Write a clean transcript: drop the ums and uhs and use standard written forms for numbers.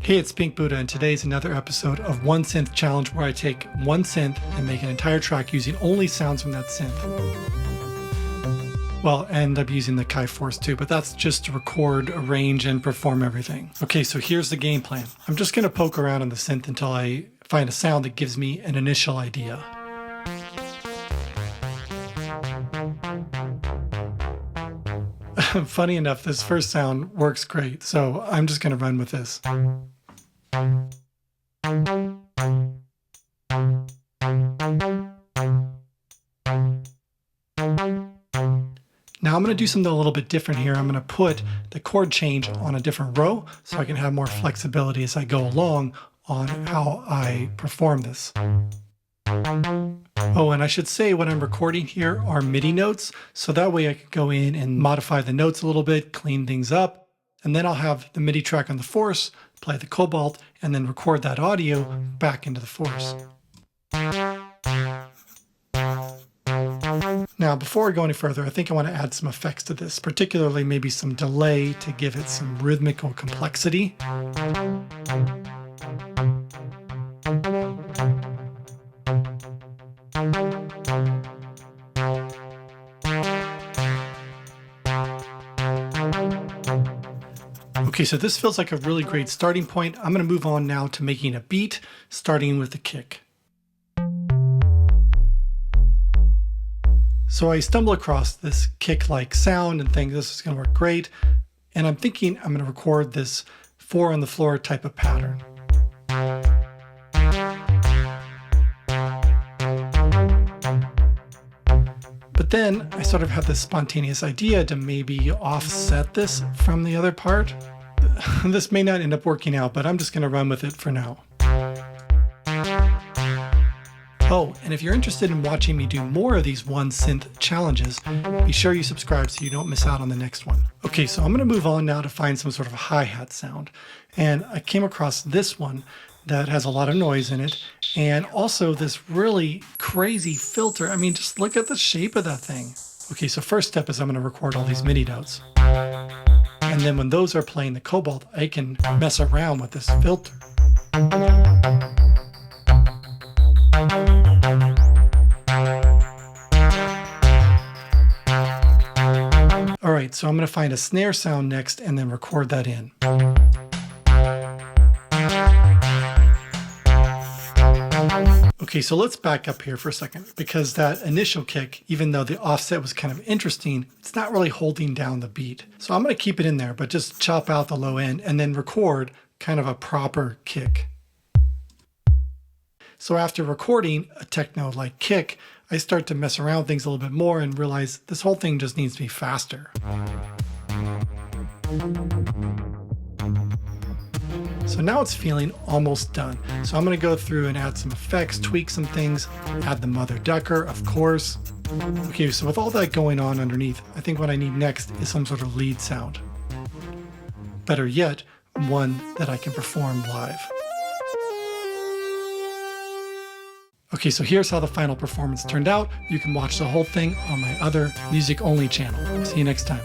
Hey, it's Pink Buddha, and today's another episode of One Synth Challenge, where I take one synth and make an entire track using only sounds from that synth. Well, I end up using the Akai Force too, but that's just to record, arrange, and perform everything. Okay, so here's the game plan. I'm just going to poke around on the synth until I find a sound that gives me an initial idea. Funny enough, this first sound works great, so I'm just going to run with this. Now I'm going to do something a little bit different here. I'm going to put the chord change on a different row so I can have more flexibility as I go along on how I perform this. Oh, and I should say what I'm recording here are MIDI notes, so that way I can go in and modify the notes a little bit, clean things up, and then I'll have the MIDI track on the Force, play the Cobalt, and then record that audio back into the Force. Now, before I go any further, I think I want to add some effects to this, particularly maybe some delay to give it some rhythmical complexity. Okay, so this feels like a really great starting point. I'm going to move on now to making a beat, starting with the kick. So I stumble across this kick-like sound and think this is going to work great. And I'm thinking I'm going to record this 4 on the floor type of pattern. But then I sort of had this spontaneous idea to maybe offset this from the other part. This may not end up working out, but I'm just going to run with it for now. Oh, and if you're interested in watching me do more of these one synth challenges, be sure you subscribe so you don't miss out on the next one. Okay, so I'm going to move on now to find some sort of hi-hat sound. And I came across this one that has a lot of noise in it, and also this really crazy filter. I mean, just look at the shape of that thing. Okay, so first step is I'm going to record all these MIDI notes. And then when those are playing the Cobalt, I can mess around with this filter. All right, so I'm going to find a snare sound next and then record that in. Okay, so let's back up here for a second, because that initial kick, even though the offset was kind of interesting, it's not really holding down the beat. So I'm going to keep it in there, but just chop out the low end and then record kind of a proper kick. So after recording a techno-like kick, I start to mess around with things a little bit more and realize this whole thing just needs to be faster. So now it's feeling almost done. So I'm going to go through and add some effects, tweak some things, add the mother ducker, of course. Okay, so with all that going on underneath, I think what I need next is some sort of lead sound. Better yet, one that I can perform live. Okay, so here's how the final performance turned out. You can watch the whole thing on my other music-only channel. See you next time.